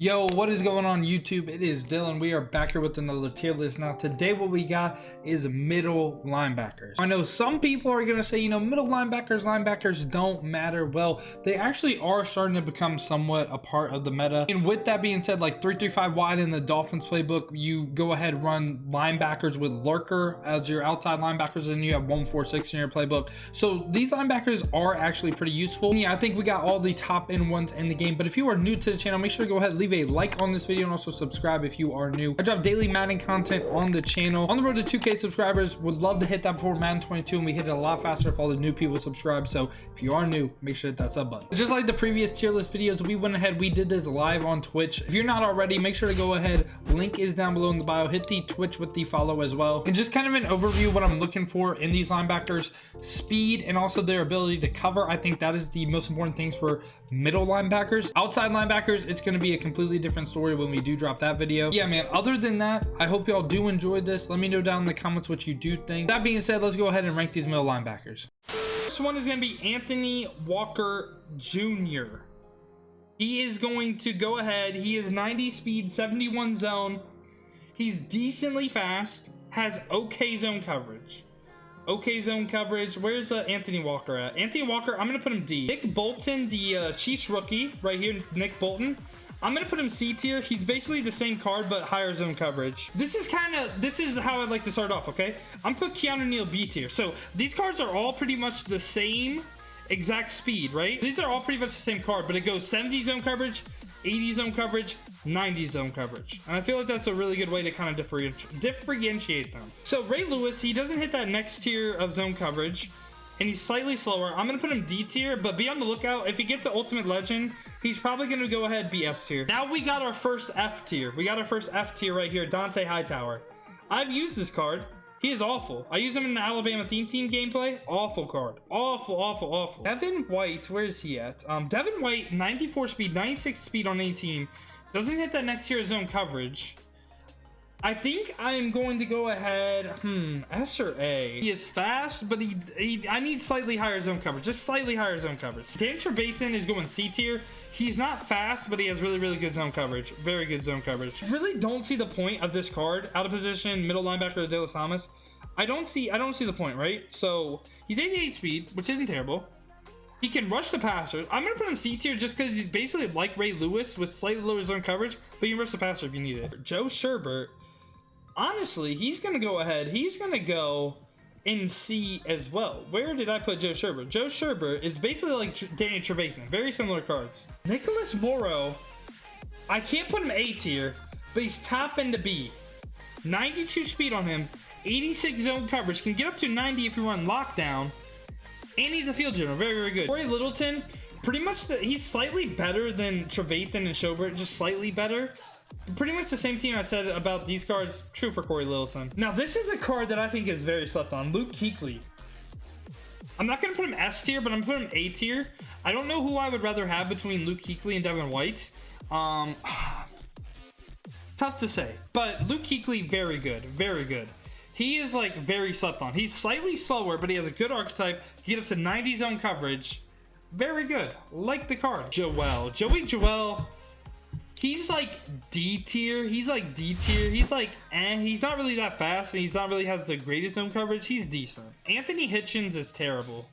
Yo, what is going on YouTube? It is Dylan. We are back here with another tier list. Now today what we got is middle linebackers. I know some people are gonna say, middle linebackers don't matter. Well, they actually are starting to become somewhat a part of the meta. And with that being said, like 3-3-5 wide in the Dolphins playbook, you go ahead and run linebackers with lurker as your outside linebackers, and you have 1-4-6 in your playbook. So these linebackers are actually pretty useful. Yeah, I think we got all the top end ones in the game. But if you are new to the channel, make sure to go ahead and leave a like on this video and also subscribe if you are new. I drop daily Madden content on the channel. On the road to 2K subscribers. Would love to hit that before Madden 22, and we hit it a lot faster if all the new people subscribe. So if you are new, make sure to hit that sub button. Just like the previous tier list videos, we went ahead, we did this live on Twitch. If you're not already, make sure to go ahead. Link is down below in the bio. Hit the Twitch with the follow as well. And just kind of an overview of what I'm looking for in these linebackers: speed and also their ability to cover. I think that is the most important things for middle linebackers. Outside linebackers, it's going to be a completely different story when we do drop that video. Yeah, man, other than that, I hope y'all do enjoy this. Let me know down in the comments what you do think. That being said, let's go ahead and rank these middle linebackers. First one is going to be Anthony Walker Jr. He is going to go ahead. He is 90 speed, 71 zone. He's decently fast, has okay zone coverage. Okay zone coverage. Where's Anthony Walker at? Anthony Walker, I'm gonna put him D. Nick Bolton, the Chiefs rookie right here. Nick Bolton, I'm gonna put him C tier. He's basically the same card but higher zone coverage. This is how I'd like to start off. Okay, I'm put Keanu Neal B tier. So these cards are all pretty much the same exact speed, right? These are all pretty much the same card, but it goes 70 zone coverage, 80 zone coverage, 90 zone coverage, and I feel like that's a really good way to kind of differentiate them. So Ray Lewis, he doesn't hit that next tier of zone coverage, and he's slightly slower. I'm gonna put him D tier, but be on the lookout. If he gets an ultimate legend, he's probably gonna go ahead be S tier. Now we got our first F tier. We got our first F tier right here, Dante Hightower. I've used this card. He is awful. I use him in the Alabama team gameplay. Awful card. Awful. Devin White, where is he at? Devin White, 94 speed, 96 speed on any team. Doesn't hit that next tier of zone coverage. I think I'm going to go ahead, S or A. He is fast, but I need slightly higher zone coverage. Just slightly higher zone coverage. Dan Trevathan is going C tier. He's not fast, but he has really good zone coverage. Very good zone coverage. I really don't see the point of this card. Out of position, middle linebacker, De La Thomas. I don't see the point, right? So he's 88 speed, which isn't terrible. He can rush the passer. I'm gonna put him C tier just because he's basically like Ray Lewis with slightly lower zone coverage, but you can rush the passer if you need it. Joe Sherbert, honestly, he's gonna go ahead. He's gonna go in C as well. Where did I put Joe Sherbert? Joe Sherbert is basically like Danny Trevathan. Very similar cards. Nicholas Morrow, I can't put him A tier, but he's top end to B. 92 speed on him, 86 zone coverage, can get up to 90 if you run lockdown, and he's a field general. Very good. Rory Littleton, pretty much he's slightly better than Trevathan and Sherbert, just slightly better. Pretty much the same team I said about these cards, true for Rory Littleton. Now this is a card that I think is very slept on. Luke Heatley. I'm not gonna put him S tier, but I'm gonna put him A tier. I don't know who I would rather have between Luke Heatley and Devin White. Tough to say, but Luke Heatley, very good. He is like very slept on. He's slightly slower, but he has a good archetype. He gets up to 90 zone coverage. Very good. Like the card. Joey Joel. He's like D tier. He's like, he's not really that fast, and he's not really has the greatest zone coverage. He's decent. Anthony Hitchens is terrible.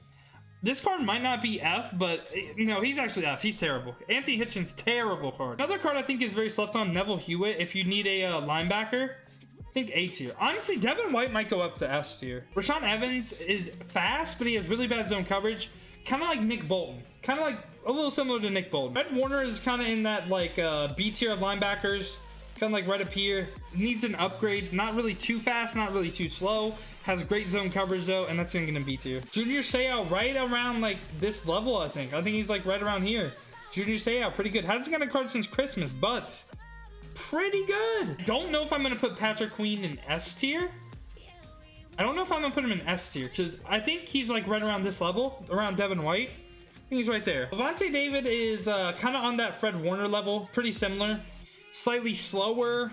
This card might not be F, but no, he's actually F. He's terrible. Anthony Hitchens, terrible card. Another card I think is very slept on, Neville Hewitt. If you need a linebacker, I think A tier. Honestly, Devin White might go up to S tier. Rashaan Evans is fast, but he has really bad zone coverage. Kind of like Nick Bolton. Kind of like a little similar to Nick Bolton. Red Warner is kind of in that like B tier of linebackers. Kind of like right up here. Needs an upgrade. Not really too fast, not really too slow. Has great zone coverage though, and that's gonna be tier. Junior Seau right around like this level, I think. I think he's like right around here. Junior Seau, pretty good. Hasn't got a card since Christmas, but pretty good. Don't know if I'm gonna put Patrick Queen in S tier. I don't know if I'm gonna put him in S tier because I think he's like right around this level, around Devin White. I think he's right there. Levante David is kind of on that Fred Warner level, pretty similar. Slightly slower,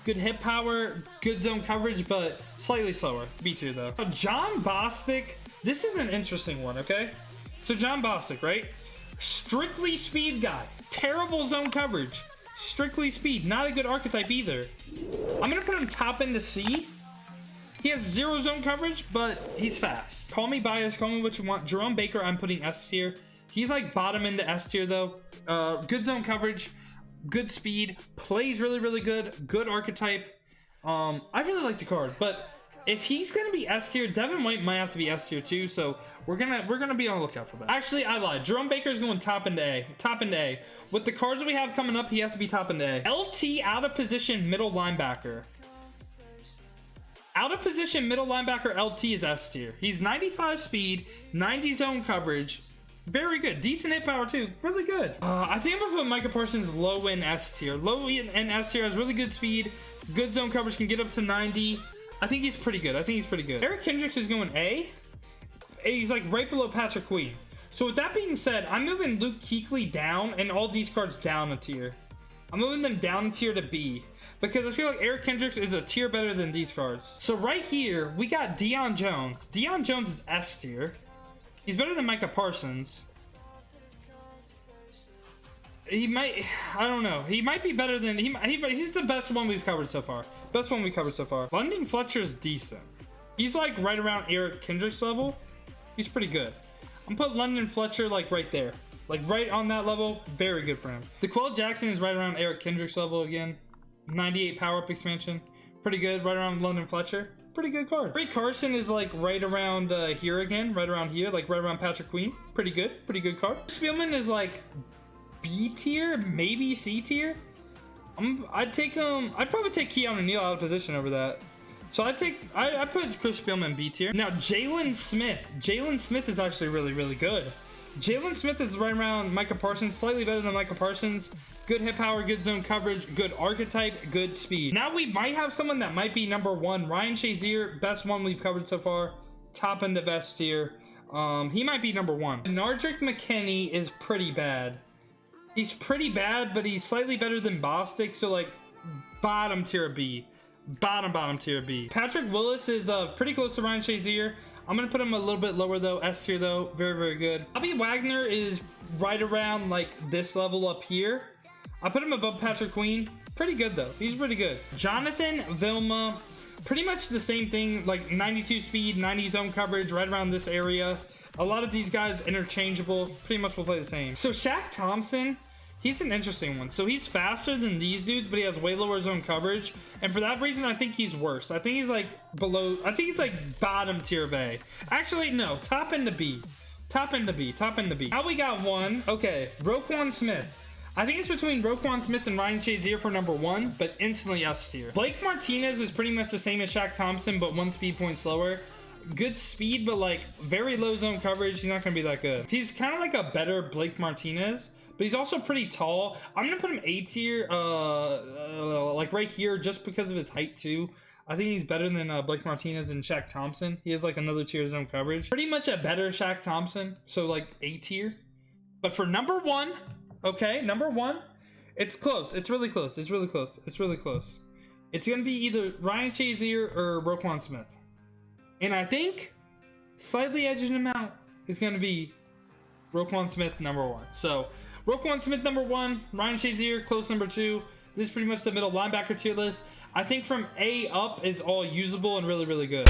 good hit power, good zone coverage, but slightly slower. B tier though. John Bostic, this is an interesting one, okay? So John Bostic, right? Strictly speed guy, terrible zone coverage. Strictly speed. Not a good archetype either. I'm going to put him top into C. He has 0 zone coverage, but he's fast. Call me biased. Call me what you want. Jerome Baker, I'm putting S tier. He's like bottom into S tier though. Good zone coverage. Good speed. Plays really, really good. Good archetype. I really like the card, but if he's gonna be S tier, Devin White might have to be S tier too. So we're gonna be on the lookout for that. Actually, I lied. Jerome Baker's going top into A. Top into A. With the cards that we have coming up, he has to be top into A. LT out of position middle linebacker. Out of position middle linebacker LT is S tier. He's 95 speed, 90 zone coverage. Very good. Decent hit power too. Really good. I think I'm gonna put Micah Parsons low in S tier. Low in S tier, has really good speed. Good zone coverage, can get up to 90. I think he's pretty good. Eric Kendricks is going A. He's like right below Patrick Queen. So with that being said, I'm moving Luke Kuechly down and all these cards down a tier. I'm moving them down a tier to B. Because I feel like Eric Kendricks is a tier better than these cards. So right here, we got Dion Jones. Dion Jones is S tier. He's better than Micah Parsons. He might, I don't know. He might be better than, he's the best one we've covered so far. London Fletcher's decent. He's like right around Eric Kendricks level. He's pretty good. I'm putting London Fletcher like right there. Like right on that level. Very good for him. DeQuell Jackson is right around Eric Kendricks level again. 98 power up expansion. Pretty good. Right around London Fletcher. Pretty good card. Ray Carson is like right around here again. Right around here. Like right around Patrick Queen. Pretty good. Pretty good card. Spielman is like B tier. Maybe C tier. I'd take him. I'd probably take Keanu Neal out of position over that. So I put Chris Spielman B tier. Now Jalen Smith. Jalen Smith is actually really, really good. Jalen Smith is right around Micah Parsons. Slightly better than Micah Parsons. Good hit power, good zone coverage, good archetype, good speed. Now we might have someone that might be number 1. Ryan Chazier, best one we've covered so far. Top end of S tier. He might be number 1. Nerdrick Mckenney is pretty bad. He's pretty bad, but he's slightly better than Bostic. So like bottom tier B. Bottom tier B. Patrick Willis is pretty close to Ryan Chazier. I'm gonna put him a little bit lower though. S tier though. Very, very good. Bobby Wagner is right around like this level up here. I put him above Patrick Queen. Pretty good though. He's pretty good. Jonathan Velma, pretty much the same thing. Like 92 speed, 90 zone coverage, right around this area. A lot of these guys interchangeable. Pretty much will play the same. So Shaq Thompson, he's an interesting one. So he's faster than these dudes, but he has way lower zone coverage. And for that reason, I think he's worse. I think he's like below. I think he's like bottom tier of A. Actually, no. Top end to B. Top end to B. Top end to B. Now we got one. Okay. Roquan Smith. I think it's between Roquan Smith and Ryan Chazier for number 1, but instantly S tier. Blake Martinez is pretty much the same as Shaq Thompson, but 1 speed point slower. Good speed, but like very low zone coverage. He's not going to be that good. He's kind of like a better Blake Martinez, but he's also pretty tall. I'm going to put him A tier, like right here, just because of his height too. I think he's better than Blake Martinez and Shaq Thompson. He has like another tier zone coverage. Pretty much a better Shaq Thompson, so like A tier. But for number 1... Okay, number 1, it's close. It's really close. It's really close. It's really close. It's going to be either Ryan Chazier or Roquan Smith. And I think slightly edging him out is going to be Roquan Smith number 1. So Roquan Smith number 1, Ryan Chazier close number 2. This is pretty much the middle linebacker tier list. I think from A up is all usable and really, really good.